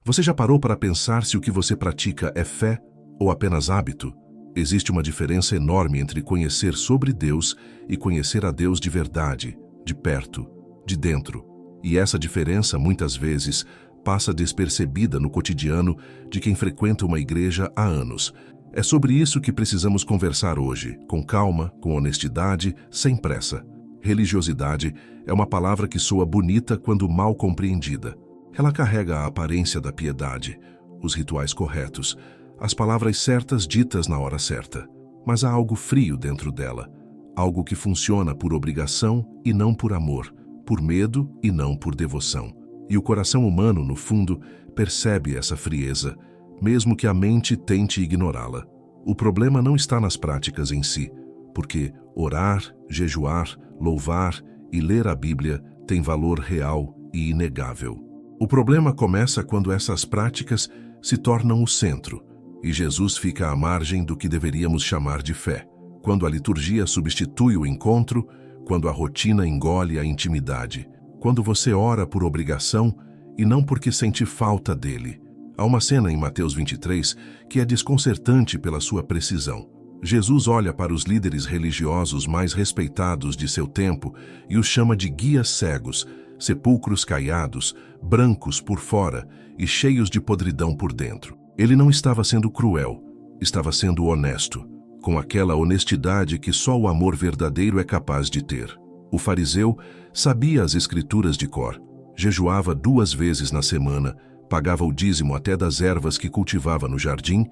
Você já parou para pensar se o que você pratica é fé ou apenas hábito? Existe uma diferença enorme entre conhecer sobre Deus e conhecer a Deus de verdade, de perto, de dentro. E essa diferença, muitas vezes, passa despercebida no cotidiano de quem frequenta uma igreja há anos. É sobre isso que precisamos conversar hoje, com calma, com honestidade, sem pressa. Religiosidade é uma palavra que soa bonita quando mal compreendida. Ela carrega a aparência da piedade, os rituais corretos, as palavras certas ditas na hora certa. Mas há algo frio dentro dela, algo que funciona por obrigação e não por amor, por medo e não por devoção. E o coração humano, no fundo, percebe essa frieza, mesmo que a mente tente ignorá-la. O problema não está nas práticas em si, porque orar, jejuar, louvar e ler a Bíblia tem valor real e inegável. O problema começa quando essas práticas se tornam o centro, e Jesus fica à margem do que deveríamos chamar de fé. Quando a liturgia substitui o encontro, quando a rotina engole a intimidade, quando você ora por obrigação e não porque sente falta dele. Há uma cena em Mateus 23 que é desconcertante pela sua precisão. Jesus olha para os líderes religiosos mais respeitados de seu tempo e os chama de guias cegos, sepulcros caiados, brancos por fora e cheios de podridão por dentro. Ele não estava sendo cruel, estava sendo honesto, com aquela honestidade que só o amor verdadeiro é capaz de ter. O fariseu sabia as escrituras de cor, jejuava 2 vezes na semana, pagava o dízimo até das ervas que cultivava no jardim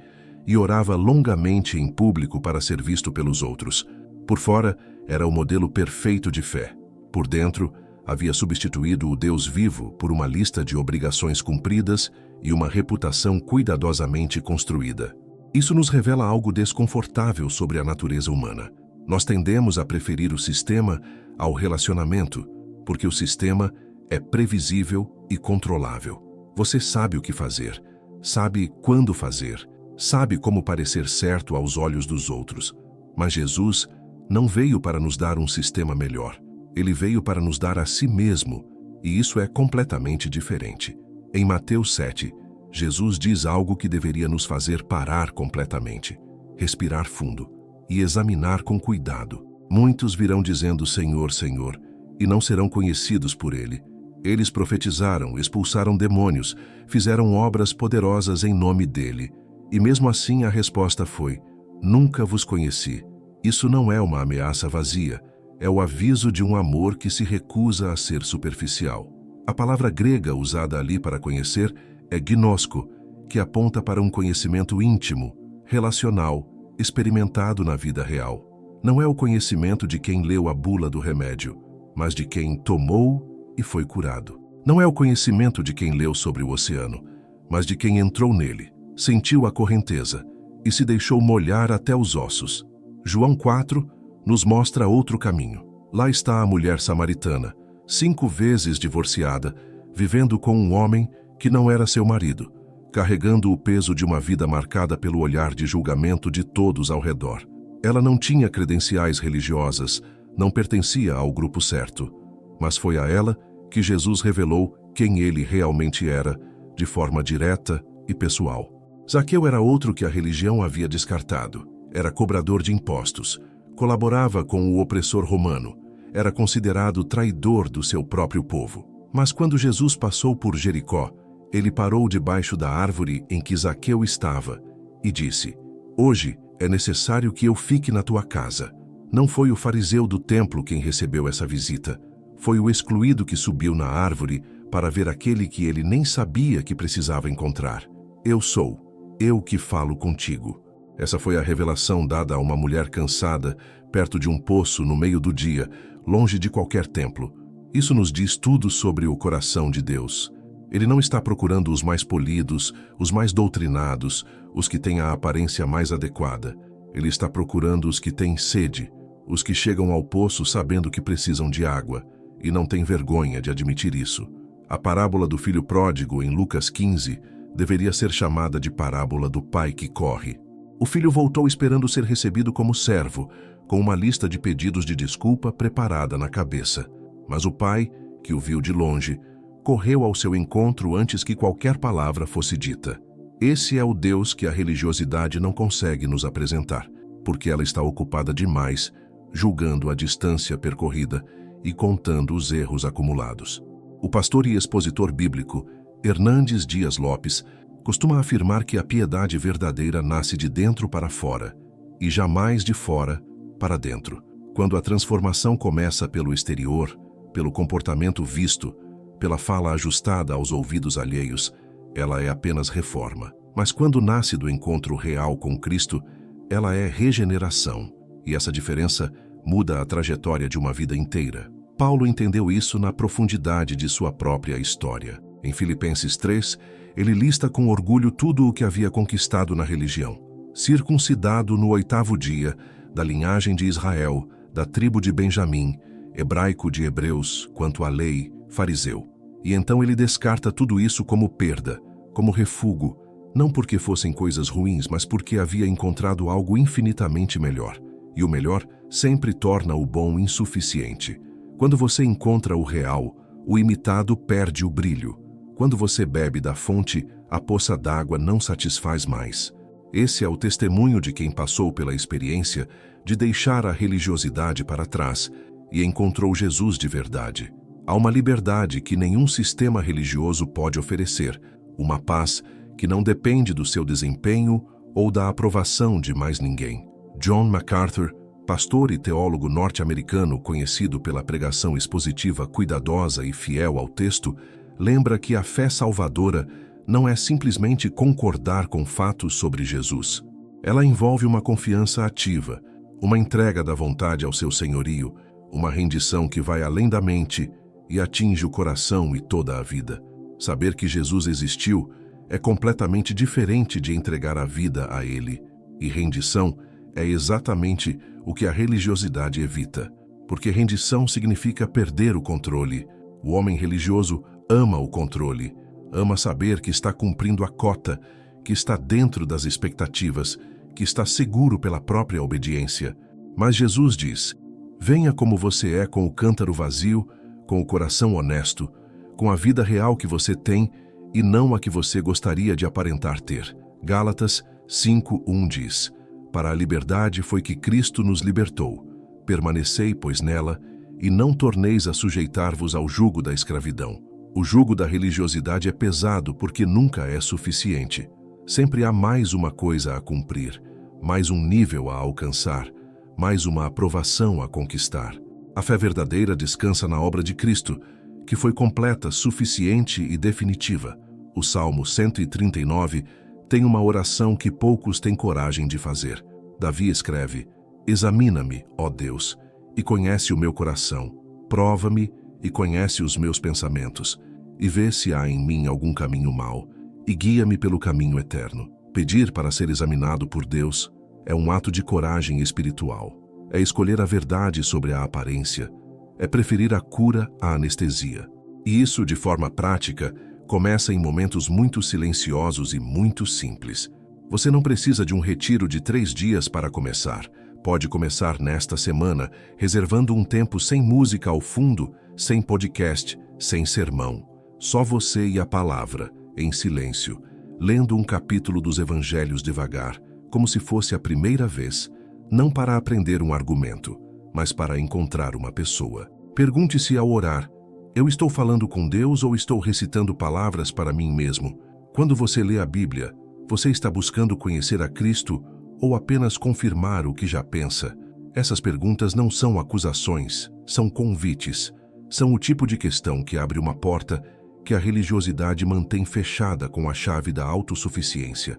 e orava longamente em público para ser visto pelos outros. Por fora, era o modelo perfeito de fé. Por dentro, havia substituído o Deus vivo por uma lista de obrigações cumpridas e uma reputação cuidadosamente construída. Isso nos revela algo desconfortável sobre a natureza humana. Nós tendemos a preferir o sistema ao relacionamento, porque o sistema é previsível e controlável. Você sabe o que fazer, sabe quando fazer, sabe como parecer certo aos olhos dos outros. Mas Jesus não veio para nos dar um sistema melhor. Ele veio para nos dar a si mesmo, e isso é completamente diferente. Em Mateus 7, Jesus diz algo que deveria nos fazer parar completamente, respirar fundo e examinar com cuidado. Muitos virão dizendo Senhor, Senhor, e não serão conhecidos por Ele. Eles profetizaram, expulsaram demônios, fizeram obras poderosas em nome dele. E mesmo assim a resposta foi, nunca vos conheci. Isso não é uma ameaça vazia, é o aviso de um amor que se recusa a ser superficial. A palavra grega usada ali para conhecer é gnosko, que aponta para um conhecimento íntimo, relacional, experimentado na vida real. Não é o conhecimento de quem leu a bula do remédio, mas de quem tomou e foi curado. Não é o conhecimento de quem leu sobre o oceano, mas de quem entrou nele, sentiu a correnteza e se deixou molhar até os ossos. João 4 nos mostra outro caminho. Lá está a mulher samaritana, 5 vezes divorciada, vivendo com um homem que não era seu marido, carregando o peso de uma vida marcada pelo olhar de julgamento de todos ao redor. Ela não tinha credenciais religiosas, não pertencia ao grupo certo, mas foi a ela que Jesus revelou quem ele realmente era, de forma direta e pessoal. Zaqueu era outro que a religião havia descartado. Era cobrador de impostos, colaborava com o opressor romano, era considerado traidor do seu próprio povo. Mas quando Jesus passou por Jericó, ele parou debaixo da árvore em que Zaqueu estava e disse, hoje é necessário que eu fique na tua casa. Não foi o fariseu do templo quem recebeu essa visita, foi o excluído que subiu na árvore para ver aquele que ele nem sabia que precisava encontrar. Eu sou, eu que falo contigo. Essa foi a revelação dada a uma mulher cansada, perto de um poço no meio do dia, longe de qualquer templo. Isso nos diz tudo sobre o coração de Deus. Ele não está procurando os mais polidos, os mais doutrinados, os que têm a aparência mais adequada. Ele está procurando os que têm sede, os que chegam ao poço sabendo que precisam de água, e não têm vergonha de admitir isso. A parábola do filho pródigo, em Lucas 15, deveria ser chamada de parábola do pai que corre. O filho voltou esperando ser recebido como servo, com uma lista de pedidos de desculpa preparada na cabeça. Mas o pai, que o viu de longe, correu ao seu encontro antes que qualquer palavra fosse dita. Esse é o Deus que a religiosidade não consegue nos apresentar, porque ela está ocupada demais, julgando a distância percorrida e contando os erros acumulados. O pastor e expositor bíblico Hernandes Dias Lopes costuma afirmar que a piedade verdadeira nasce de dentro para fora e jamais de fora para dentro. Quando a transformação começa pelo exterior, pelo comportamento visto, pela fala ajustada aos ouvidos alheios, ela é apenas reforma. Mas quando nasce do encontro real com Cristo, ela é regeneração, e essa diferença muda a trajetória de uma vida inteira. Paulo entendeu isso na profundidade de sua própria história. Em Filipenses 3, ele lista com orgulho tudo o que havia conquistado na religião. Circuncidado no 8º dia, da linhagem de Israel, da tribo de Benjamim, hebraico de Hebreus, quanto à lei, fariseu. E então ele descarta tudo isso como perda, como refúgio, não porque fossem coisas ruins, mas porque havia encontrado algo infinitamente melhor. E o melhor sempre torna o bom insuficiente. Quando você encontra o real, o imitado perde o brilho. Quando você bebe da fonte, a poça d'água não satisfaz mais. Esse é o testemunho de quem passou pela experiência de deixar a religiosidade para trás e encontrou Jesus de verdade. Há uma liberdade que nenhum sistema religioso pode oferecer, uma paz que não depende do seu desempenho ou da aprovação de mais ninguém. John MacArthur, pastor e teólogo norte-americano conhecido pela pregação expositiva cuidadosa e fiel ao texto, lembra que a fé salvadora não é simplesmente concordar com fatos sobre Jesus. Ela envolve uma confiança ativa, uma entrega da vontade ao seu senhorio, uma rendição que vai além da mente e atinge o coração e toda a vida. Saber que Jesus existiu é completamente diferente de entregar a vida a Ele, e rendição é exatamente o que a religiosidade evita, porque rendição significa perder o controle. O homem religioso ama o controle, ama saber que está cumprindo a cota, que está dentro das expectativas, que está seguro pela própria obediência. Mas Jesus diz: venha como você é, com o cântaro vazio, com o coração honesto, com a vida real que você tem e não a que você gostaria de aparentar ter. Gálatas 5:1 diz: para a liberdade foi que Cristo nos libertou. Permanecei, pois, nela, e não torneis a sujeitar-vos ao jugo da escravidão. O jugo da religiosidade é pesado porque nunca é suficiente. Sempre há mais uma coisa a cumprir, mais um nível a alcançar, mais uma aprovação a conquistar. A fé verdadeira descansa na obra de Cristo, que foi completa, suficiente e definitiva. O Salmo 139 tem uma oração que poucos têm coragem de fazer. Davi escreve: examina-me, ó Deus, e conhece o meu coração. Prova-me e conhece os meus pensamentos, e vê se há em mim algum caminho mau, e guia-me pelo caminho eterno. Pedir para ser examinado por Deus é um ato de coragem espiritual. É escolher a verdade sobre a aparência. É preferir a cura à anestesia. E isso, de forma prática, começa em momentos muito silenciosos e muito simples. Você não precisa de um retiro de 3 dias para começar. Pode começar nesta semana, reservando um tempo sem música ao fundo, sem podcast, sem sermão. Só você e a palavra, em silêncio, lendo um capítulo dos evangelhos devagar, como se fosse a primeira vez, não para aprender um argumento, mas para encontrar uma pessoa. Pergunte-se ao orar: eu estou falando com Deus ou estou recitando palavras para mim mesmo? Quando você lê a Bíblia, você está buscando conhecer a Cristo ou apenas confirmar o que já pensa? Essas perguntas não são acusações, são convites. São o tipo de questão que abre uma porta que a religiosidade mantém fechada com a chave da autossuficiência.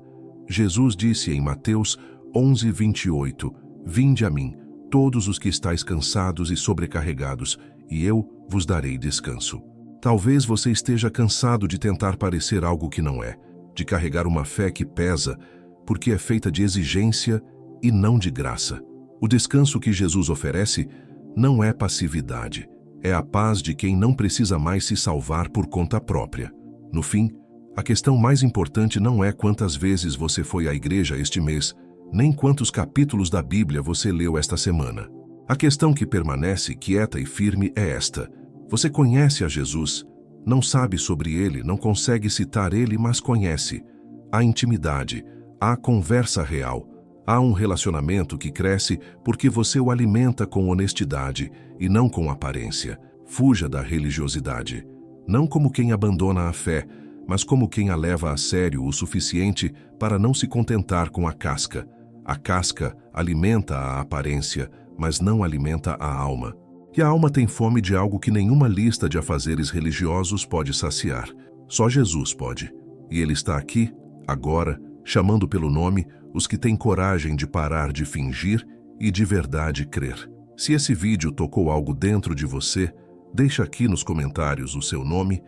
Jesus disse em Mateus 11:28, vinde a mim, todos os que estáis cansados e sobrecarregados, e eu vos darei descanso. Talvez você esteja cansado de tentar parecer algo que não é, de carregar uma fé que pesa, porque é feita de exigência e não de graça. O descanso que Jesus oferece não é passividade, é a paz de quem não precisa mais se salvar por conta própria. No fim, a questão mais importante não é quantas vezes você foi à igreja este mês, nem quantos capítulos da Bíblia você leu esta semana. A questão que permanece quieta e firme é esta: você conhece a Jesus? Não sabe sobre ele, não consegue citar ele, mas conhece. Há intimidade, há conversa real, há um relacionamento que cresce porque você o alimenta com honestidade e não com aparência. Fuja da religiosidade. Não como quem abandona a fé, mas como quem a leva a sério o suficiente para não se contentar com a casca. A casca alimenta a aparência, mas não alimenta a alma. E a alma tem fome de algo que nenhuma lista de afazeres religiosos pode saciar. Só Jesus pode. E Ele está aqui, agora, chamando pelo nome os que têm coragem de parar de fingir e de verdade crer. Se esse vídeo tocou algo dentro de você, deixa aqui nos comentários o seu nome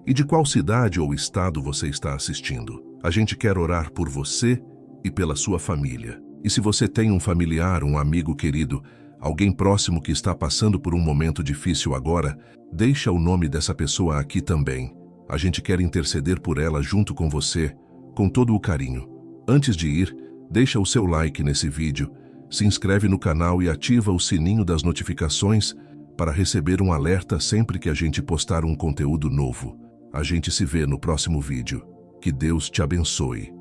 e de qual cidade ou estado você está assistindo. A gente quer orar por você e pela sua família. E se você tem um familiar, um amigo querido, alguém próximo que está passando por um momento difícil agora, deixa o nome dessa pessoa aqui também. A gente quer interceder por ela junto com você, com todo o carinho. Antes de ir, deixa o seu like nesse vídeo, se inscreve no canal e ativa o sininho das notificações para receber um alerta sempre que a gente postar um conteúdo novo. A gente se vê no próximo vídeo. Que Deus te abençoe.